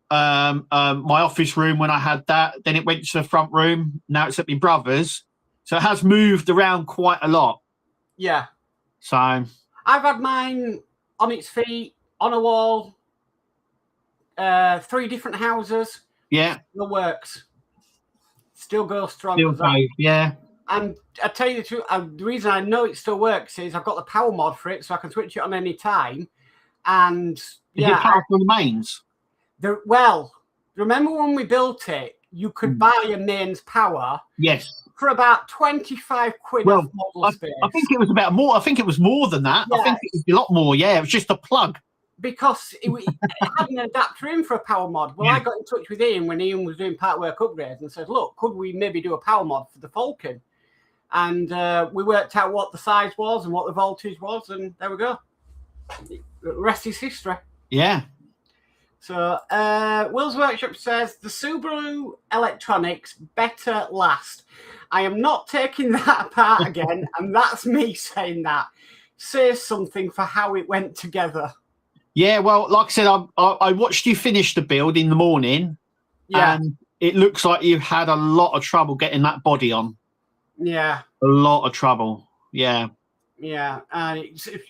my office room when I had that. Then it went to the front room. Now it's at my brother's. So it has moved around quite a lot. Yeah. So I've had mine on its feet, on a wall, 3 different houses. Yeah. Still works. Still goes strong. Still goes, yeah. And I tell you the truth, the reason I know it still works is I've got the power mod for it, so I can switch it on any time. And Is it powerful in the mains? Remember when we built it, you could buy a mains power. Yes. For about 25 quid off model space. I think it was about more. I think it was more than that. Yeah. I think it was a lot more. Yeah, it was just a plug. Because it had an adapter in for a power mod. Well, I got in touch with Ian when Ian was doing Partwork upgrades and said, look, could we maybe do a power mod for the Falcon? And we worked out what the size was and what the voltage was, and there we go. The rest is history. Yeah. So Will's Workshop says, the Subaru electronics better last. I am not taking that apart again, and that's me saying that. Say something for how it went together. Yeah, well, like I said, I watched you finish the build in the morning, and it looks like you had a lot of trouble getting that body on. Yeah. A lot of trouble, yeah. Yeah, and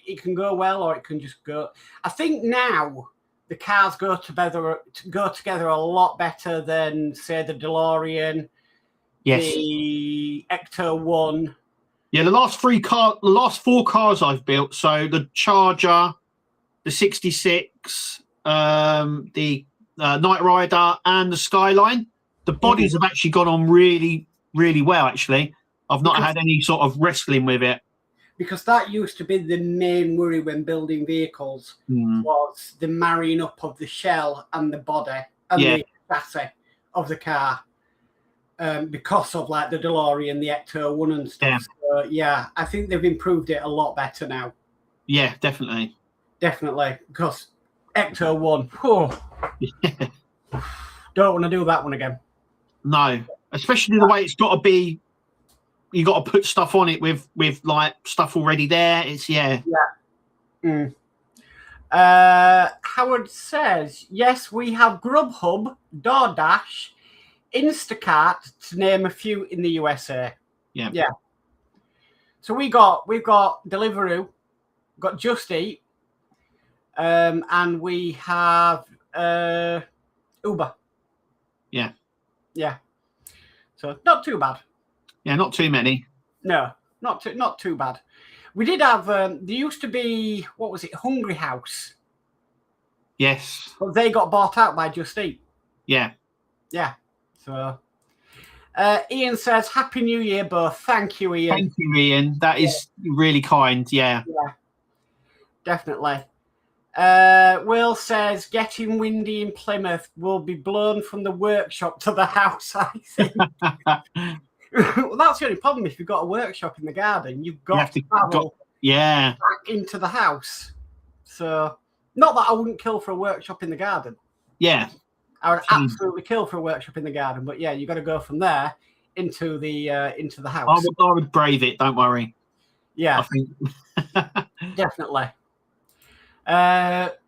it can go well or it can just go. I think now the cars go together a lot better than, say, the DeLorean, the Ecto 1. Yeah, the last 4 cars I've built, so the Charger, the 66, the Knight Rider, and the Skyline, the bodies have actually gone on really, really well, actually. I've not had any sort of wrestling with it. Because that used to be the main worry when building vehicles, was the marrying up of the shell and the body and the chassis of the car. because of like the DeLorean, the Ecto 1 and stuff. Yeah. So, yeah, I think they've improved it a lot better now. Yeah, definitely. Definitely, because Ecto 1, don't want to do that one again. No, especially the way it's got to be. You got to put stuff on it with like stuff already there. It's Howard says, yes, we have Grubhub, DoorDash, Instacart, to name a few in the USA. Yeah. So we've got Deliveroo, got Just Eat, and we have Uber. Yeah. So not too bad. Yeah, not too many. No, not too bad. We did have. There used to be, what was it, Hungry House. Yes. But they got bought out by Just Eat. Yeah. So, Ian says, "Happy New Year, both." Thank you, Ian. Thank you, Ian. That is really kind. Yeah. Definitely. Will says, "Getting windy in Plymouth, will be blown from the workshop to the house." I think. Well, that's the only problem. If you've got a workshop in the garden, you've got to travel back into the house. So, not that I wouldn't kill for a workshop in the garden. Yeah. I would absolutely kill for a workshop in the garden, but yeah, you got to go from there into the house. I would brave it. Don't worry. Yeah, I think. definitely.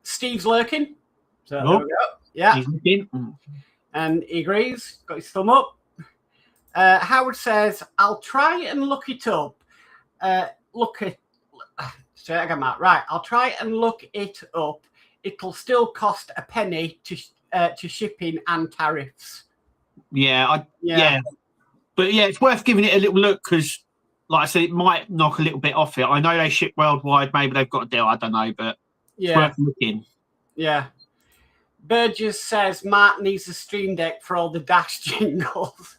Steve's lurking, so there we go. Yeah, He's looking. And he agrees. Got his thumb up. Howard says, "I'll try and look it up. Say it again, Matt. Right, I'll try and look it up. It'll still cost a penny to shipping and tariffs." Yeah. But yeah, it's worth giving it a little look because, like I said, it might knock a little bit off it. I know they ship worldwide. Maybe they've got a deal. I don't know, but it's worth looking. Yeah. Burgess says Mark needs a Stream Deck for all the Dash jingles.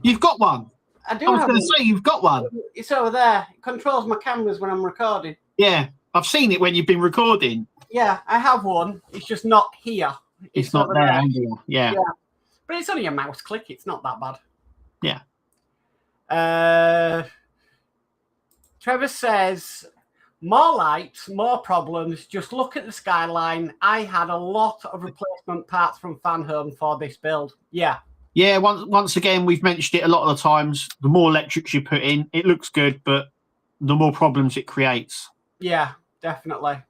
You've got one. I do. I was going to say you've got one. It's over there. It controls my cameras when I'm recording. Yeah, I've seen it when you've been recording. Yeah, I have one. It's just not here. It's not there. Yeah. But it's only a mouse click. It's not that bad. Yeah. Trevor says, "More lights, more problems. Just look at the skyline. I had a lot of replacement parts from Fan Home for this build." Yeah. Yeah, once again, we've mentioned it a lot of the times. The more electrics you put in, it looks good, but the more problems it creates. Yeah, definitely.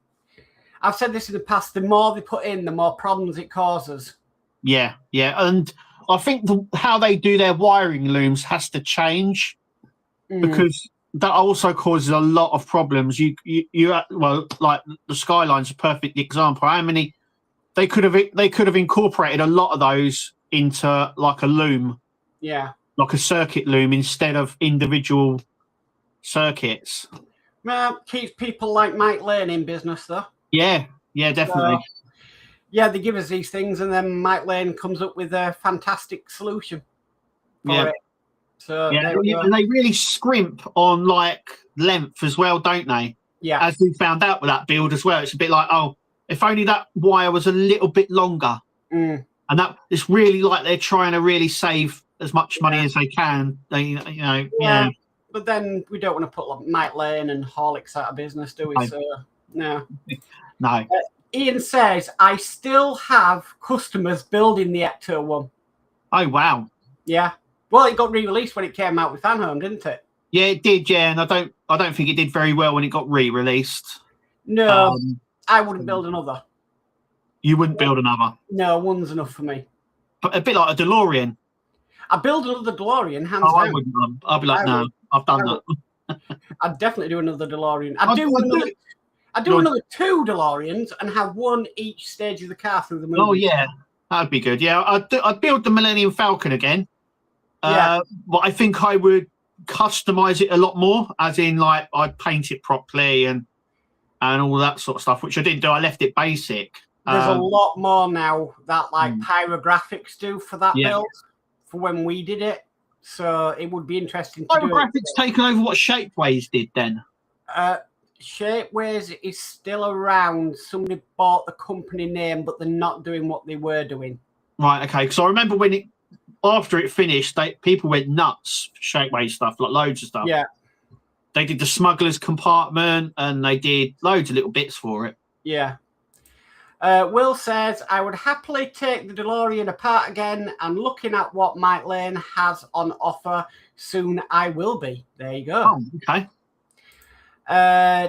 I've said this in the past. The more they put in, the more problems it causes. Yeah. And I think how they do their wiring looms has to change because that also causes a lot of problems. You like the Skyline's a perfect example. How many they could have incorporated a lot of those into like a loom, like a circuit loom instead of individual circuits. Well, keeps people like Mike Lane in business, though. Yeah, definitely. They give us these things, and then Mike Lane comes up with a fantastic solution for it. So and they really scrimp on like length as well, don't they? Yeah. As we found out with that build as well, it's a bit like, oh, if only that wire was a little bit longer. And that it's really like they're trying to really save as much money as they can. But then we don't want to put like Mike Lane and Horlicks out of business, do we? No. So no. No. Ian says, "I still have customers building the Ecto 1. Oh wow. Yeah. Well, it got re-released when it came out with Fan Home, didn't it? Yeah, it did. Yeah, and I don't think it did very well when it got re-released. No, I wouldn't build another. You wouldn't build another? No, one's enough for me. But a bit like a DeLorean. I build another DeLorean, hands down. I wouldn't. I'd be like, no, I've done that. I'd definitely do another DeLorean. I'd do another 2 DeLoreans and have one each stage of the car through the movie. Oh yeah, that'd be good. Yeah, I'd build the Millennium Falcon again. But I think I would customize it a lot more, as in like I'd paint it properly and all that sort of stuff, which I didn't do. I left it basic. There's a lot more now that like pyrographics do for that build for when we did it. So it would be interesting to do. Pyrographics taken over what Shapeways did then? Shapeways is still around. Somebody bought the company name, but they're not doing what they were doing. Right, okay. Because I remember when after it finished, people went nuts for Shakeway stuff, like loads of stuff. Yeah. They did the smuggler's compartment, and they did loads of little bits for it. Yeah. Will says, I would happily take the DeLorean apart again, and looking at what Mike Lane has on offer, soon I will be. There you go. Oh, okay.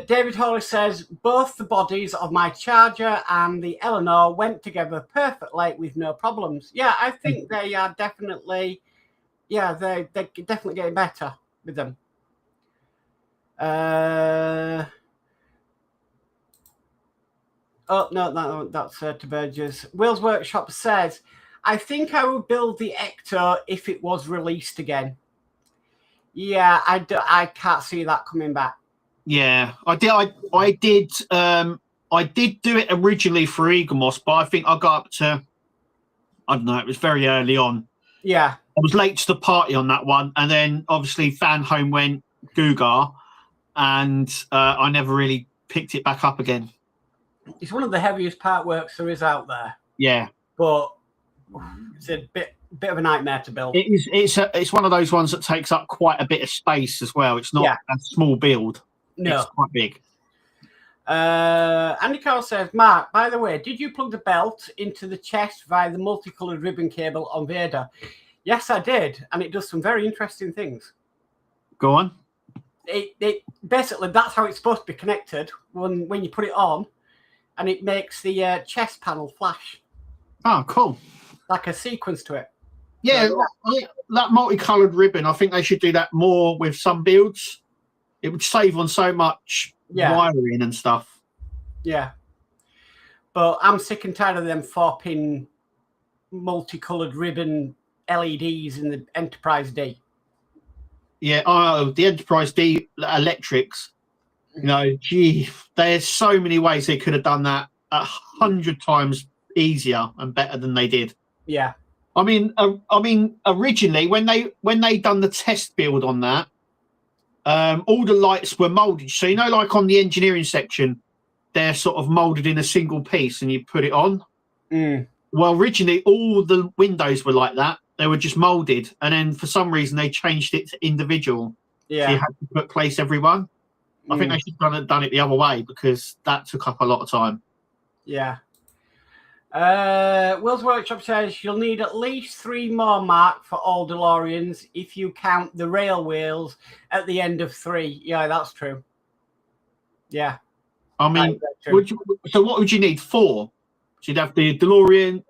David Hawley says, both the bodies of my Charger and the Eleanor went together perfectly with no problems. Yeah, I think they are definitely, they're definitely getting better with them. Oh, no, that's to Burgess. Will's Workshop says, I think I would build the Ecto if it was released again. Yeah, I can't see that coming back. Yeah, I did do it originally for Eaglemoss, but I think I got up to, I don't know, it was very early on. Yeah. I was late to the party on that one, and then obviously Fan Home went Gugar, and I never really picked it back up again. It's one of the heaviest Partworks there is out there. Yeah, but it's a bit of a nightmare to build. It's one of those ones that takes up quite a bit of space as well. It's not a small build. No, it's quite big. Andy Carroll says, Mark, by the way, did you plug the belt into the chest via the multicolored ribbon cable on Vader? Yes, I did, and it does some very interesting things. Go on. It basically, that's how it's supposed to be connected when you put it on, and it makes the chest panel flash. Oh, cool. Like a sequence to it. Yeah, that multicolored ribbon, I think they should do that more with some builds. It would save on so much wiring and stuff. Yeah. But I'm sick and tired of them 4-pin multicolored ribbon LEDs in the Enterprise D. Yeah, the Enterprise D electrics. You know, gee, there's so many ways they could have done that 100 times easier and better than they did. Yeah. I mean, originally when they done the test build on that, all the lights were molded. So you know, like on the engineering section, they're sort of molded in a single piece, and you put it on. Well, originally all the windows were like that. They were just molded, and then for some reason they changed it to individual. Yeah, so you had to place everyone. I think they should have done it the other way, because that took up a lot of time. Yeah. Will's Workshop says you'll need at least 3 more, Mark, for all DeLoreans if you count the rail wheels at the end of 3. Yeah, that's true. Yeah. I mean, so what would you need? 4? So you'd have the DeLorean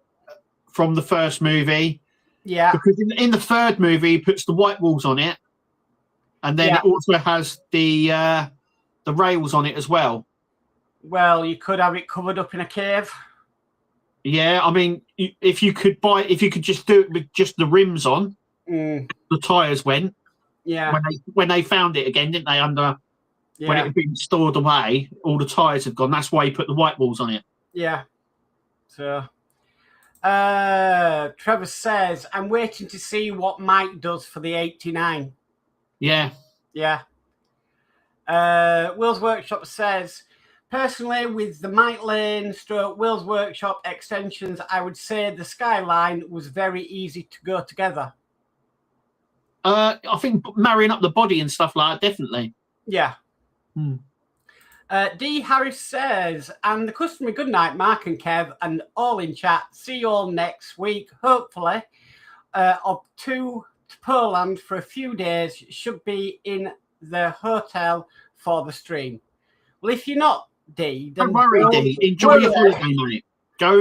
from the first movie. Yeah. Because in the third movie, he puts the white walls on it, and then it also has the rails on it as well. Well, you could have it covered up in a cave. Yeah, I mean, if you could just do it with just the rims on, the tyres went. Yeah. When they found it again, didn't they? When it had been stored away, all the tyres had gone. That's why he put the white walls on it. Yeah. So, Trevor says, I'm waiting to see what Mike does for the 89. Yeah. Yeah. Will's Workshop says, personally, with the Mike Lane / Will's Workshop extensions, I would say the Skyline was very easy to go together. I think marrying up the body and stuff like that, definitely. Yeah. D. Harris says, and the customary good night, Mark and Kev, and all in chat. See you all next week, hopefully. Up to Poland for a few days. Should be in the hotel for the stream. Well, if you're not, D, then don't worry, D. Enjoy your holiday, mate. Go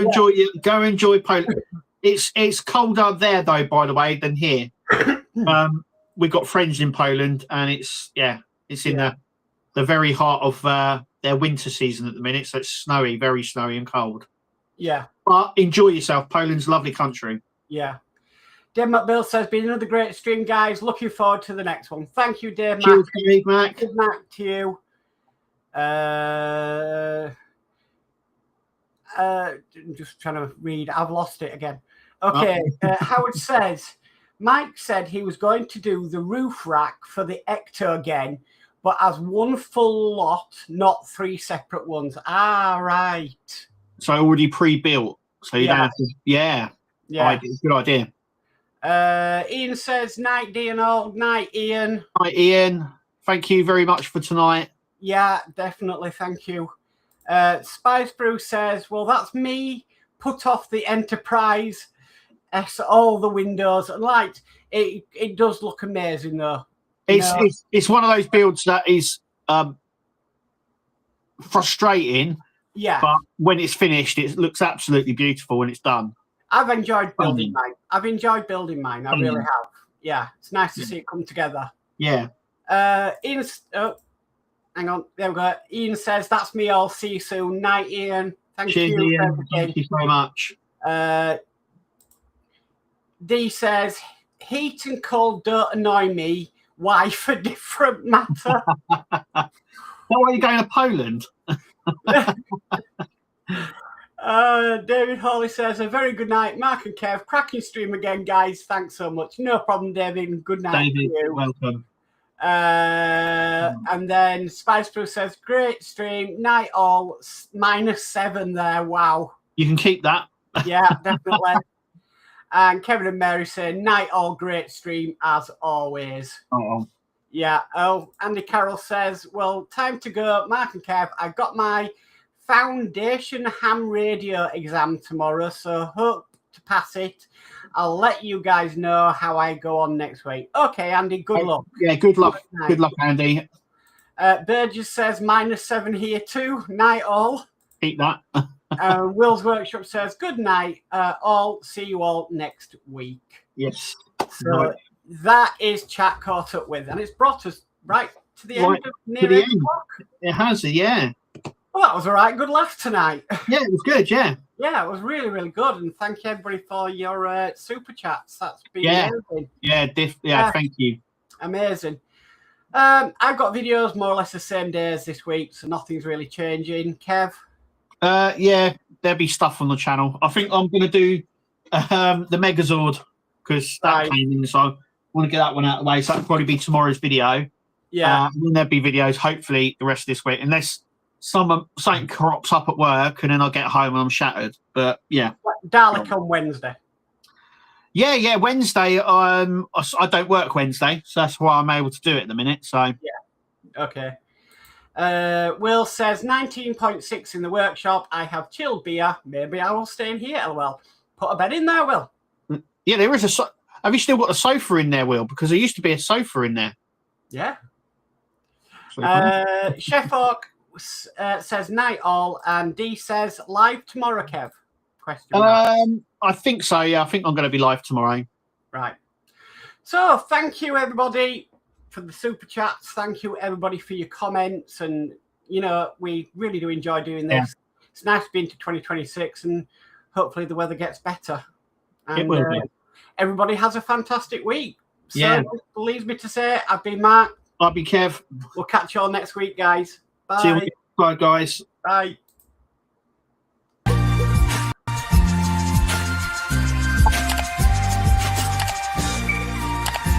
enjoy Poland. It's colder there though, by the way, than here. We've got friends in Poland, and it's in the very heart of their winter season at the minute, so it's snowy, very snowy and cold. Yeah. But enjoy yourself. Poland's a lovely country. Yeah. Dave McBill says, been another great stream, guys. Looking forward to the next one. Thank you, Dave. Cheers, Mac. Good night to you. I'm just trying to read. I've lost it again. Okay. Howard says, Mike said he was going to do the roof rack for the Ecto again, but as one full lot, not 3 separate ones. Ah, right. So already pre-built. So you don't have to. Yeah. Yeah. Good idea. Ian says, night, Dee and all. Night, Ian. Hi, Ian. Thank you very much for tonight. Yeah, definitely. Thank you. Spice Brew says, well, that's me. Put off the Enterprise. All the windows and lights. It does look amazing, though. It's one of those builds that is frustrating. Yeah. But when it's finished, it looks absolutely beautiful when it's done. I've enjoyed building mine. I really have. Yeah, it's nice to see it come together. Yeah. Ian, hang on. There we go. Ian says, that's me all. See you soon. Night, Ian. Thank Cheers, you. Ian. Thank you so much. D says, heat and cold don't annoy me. Why for different matter? Why are you going to Poland? David Hawley says, a very good night, Mark and Kev. Cracking stream again, guys. Thanks so much. No problem, David. Good night. David, to you. welcome. And then Spice Brew says, great stream. Night all. -7 there. Wow. You can keep that. Yeah, definitely. And Kevin and Mary say, night all. Great stream as always. Oh. Yeah. Oh, Andy Carroll says, well, time to go. Mark and Kev, I got my foundation ham radio exam tomorrow, so hope to pass it. I'll let you guys know how I go on next week. Okay, Andy, good luck. Yeah, good luck. Good luck, Andy. Burgess says -7 here too. Night all. Keep that. Will's Workshop says, good night all. See you all next week. Yes. So Right. that is chat caught up with, and it's brought us right to the end of near 8 o'clock. It has, yeah. Well, that was all right. Good laugh tonight. Yeah, it was good, yeah. Yeah, it was really, really good. And thank you, everybody, for your super chats. That's been amazing. Yeah, thank you. Amazing. I've got videos more or less the same days this week, so nothing's really changing. Kev? Yeah, there'll be stuff on the channel. I think I'm going to do the Megazord, because that came in, so I want to get that one out of the way. So that'll probably be tomorrow's video. Yeah. And then there'll be videos, hopefully, the rest of this week, unless something crops up at work and then I get home and I'm shattered. But yeah. Dalek on Wednesday. Yeah, Wednesday. I don't work Wednesday, so that's why I'm able to do it at the minute. So yeah. Okay. Will says 19.6 in the workshop. I have chilled beer. Maybe I will stay in here. LOL. Put a bed in there, Will. Yeah, there is a. Have you still got a sofa in there, Will? Because there used to be a sofa in there. Yeah. Chef Orc says night all, and D says live tomorrow, Kev? Question mark. I think so, yeah. I think I'm going to be live tomorrow. Right. So thank you, everybody, for the super chats. Thank you, everybody, for your comments. And, you know, we really do enjoy doing this. Yeah. It's nice to be into 2026, and hopefully the weather gets better. And, it will be. Everybody has a fantastic week. So yeah. It leaves me to say, I've been Mark. I'll be Kev. We'll catch you all next week, guys. Bye. See you. Bye, guys. Bye.